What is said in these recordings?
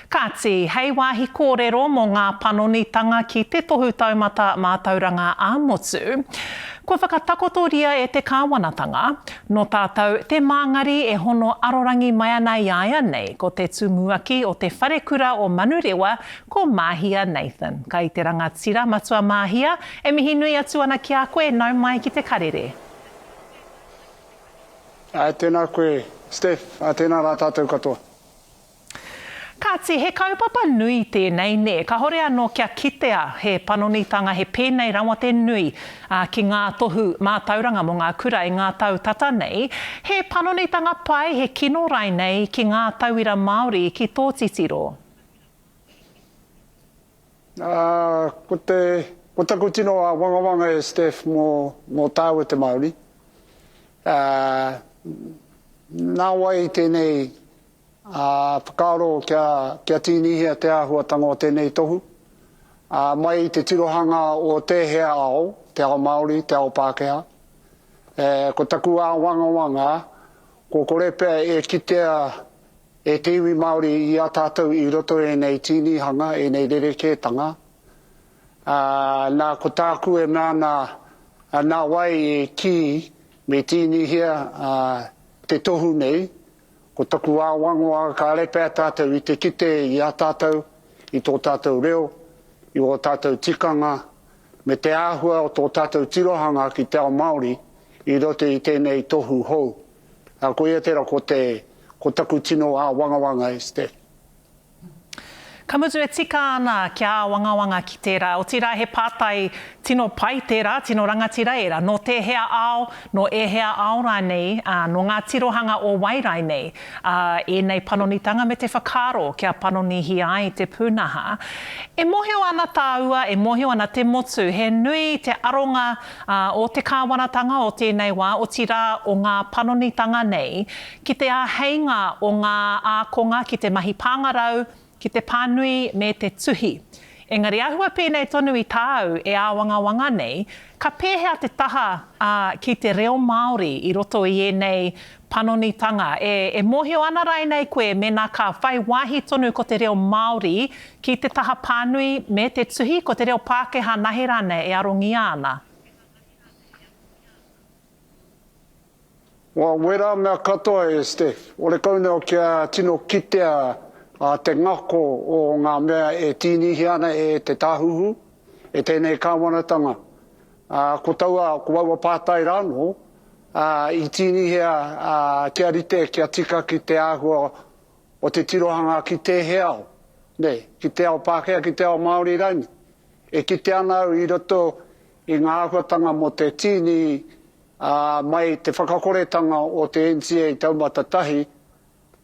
Kāti, hei wāhi kōrero mō ngā panonitanga ki te tohu taumata mātauranga ā-motu. Kua whakatakotoria e te kāwanatanga, no tātou te māngari e hono arorangi mai ana i aia nei ko te tumuaki o te wharekura o Manurewa ko Mahia Nathan. Ka i te rangatira matua Mahia, e mihi nui atu ana ki a koe nau mai ki te karere. Tēnā koe, Steph, tēnā rā tātou katoa. Kāti, he kaupapa nui tēnei ne, ka hore anō kia kitea he panonitanga, he pēnei rawa te nui ki ngā tohu mātauranga mo ngā kura i ngā tau tata nei. He panonitanga pai, he kino rai nei ki ngā tauira Māori ki tō titiro? Ko taku tino a wangawanga e Steph mō tāua te Māori. Nā wai tēnei whakaaro kia tīnihia te āhuatanga o tēnei tohu. Mai te tirohanga o te hea ao, te ao Māori, te ao Pākehā. Ko taku a wangawanga, ko kore pia e kitea e te iwi Māori i a tātou i roto e nei tīnihanga, e nei rerekētanga. Nā ko tāku e mea nā wai e ki me tīnihia te tohu nei. Ko taku a wangoa ka repe a tātou i te kite i a tātou, i tō tātou reo, i o tātou tikanga, me te āhua o tō tātou tirohanga ki te ao Māori, i rote i tēnei tohu hou. Ko ia tera ko taku tino a wangawanga e Steph. Ka mutu e tika ana kia wangawanga ki tērā. O tira he pātai tino pai tērā, tino rangatira era. No te hea ao, no e hea ao rai nei, no ngā tirohanga o wairai nei. E nei panonitanga me te whakaaro kia panonihi ai te pūnaha. E mohio ana tāua, e mohio ana te motu. He nui te aronga o te kāwanatanga o tēnei wā, o tira o ngā panonitanga nei, ki te āheinga o ngā ākonga, ki te mahi pāngarau, ki te pānui me te tuhi. Engari ahua pēnei tonu i tāu e āwangawanga nei, ka pēhea te taha ki te reo Māori i roto i e nei panonitanga. E mohio ana rai nei koe mena ka whai wāhi tonu ko te reo Māori ki te taha pānui me te tuhi ko te reo Pākehā nahirane e arongi ana. Wera mea katoa e Steph. Ore kaune o kia tino kitea te ngako o ngā mea e tīnihi ana e te tāhuhu, e tēnei kāwanatanga. Ko taua, ko waua pātai rāno, i tīnihia kia rite, kia tika ki te āhua o te tirohanga ki te heao. Nei, ki te ao Pākehā, ki te ao Māori raini. E ki te ana i roto i ngā āhuatanga mo te tīni mai te whakakoretanga o te NCA i taumata tahi,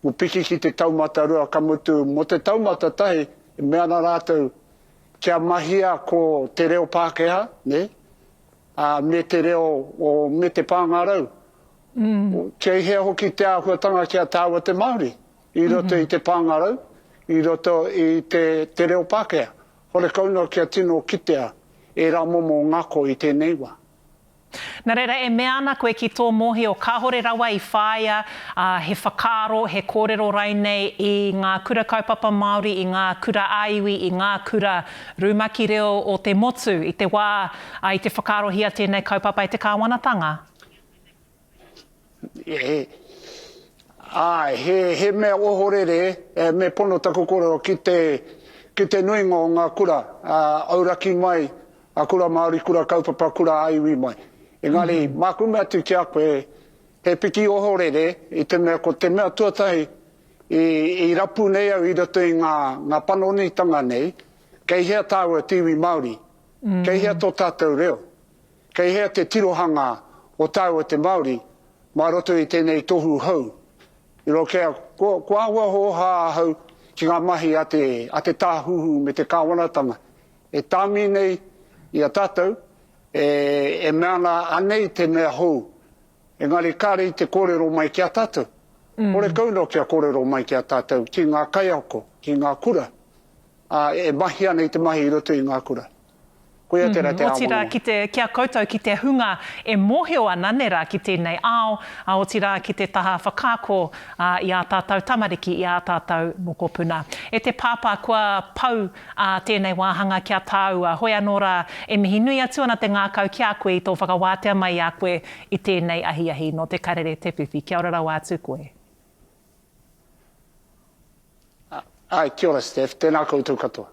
mo piki ki te taumata rua ka mutu. Mo te taumata tahi, mea nā rātou kia mahia ko te reo Pākehā, ne? Me te reo, me te pāngarau. Kia hea hoki te āhuatanga kia tāua te Māori. I roto i te pāngarau, i roto i te reo Pākehā. Hore kauna kia tino kitea e rā momo ngako i tēnei wā. Nā reira, e mea ana koe ki tō mohi o kāhore rawa i whāia, he whakaaro, he kōrero rai nei i ngā kura kaupapa Māori, i ngā kura aiwi, i ngā kura rumaki reo o te motu, i te wā, i te whakaaro hia tēnei kaupapa i te kāwanatanga? He mea ohorere, me pono taku kōrero ki te nuinga o ngā kura, auraki mai, a kura Māori, kura kaupapa, kura aiwi mai. Engari, māku mea tu ki a koe, he piki ohorere, i te mea ko te mea tuatahi, i rapu nei au i rato i ngā panonitanga nei, kei hea tāua tiwi Māori, kei hea tō tātou reo, kei hea te tirohanga o tāua te Māori, mā roto i tēnei tohu hau. I ro kea, ko ahua hoha hau ki ngā mahi a te tāhuhu me te kāwanatanga. E tāmi nei i a tātou, e meana anei te mea hou. Engari kāre i te kōrero mai ki a tātou. Ore kauna kia kōrero mai ki a tātou, ki ngā kaiako, ki ngā kura. E mahi ana i te mahi i roto i ngā kura. Koia tērā te Otira kia koutou ki te hunga e mōhio ana nera ki tēnei ao, a otira ki te taha whakako i a tātou tamariki, i a tātou mokopuna. E te pāpā kua pau tēnei wāhanga kia tāua, hoi anō rā e mihi nui atu ana te ngākau ki a koe i tō whakawātea mai a koe i tēnei ahiahi no te karere te whiwhi. Kia ora rau atu koe. Ai, kia ora Steph, tēnā koutou katoa.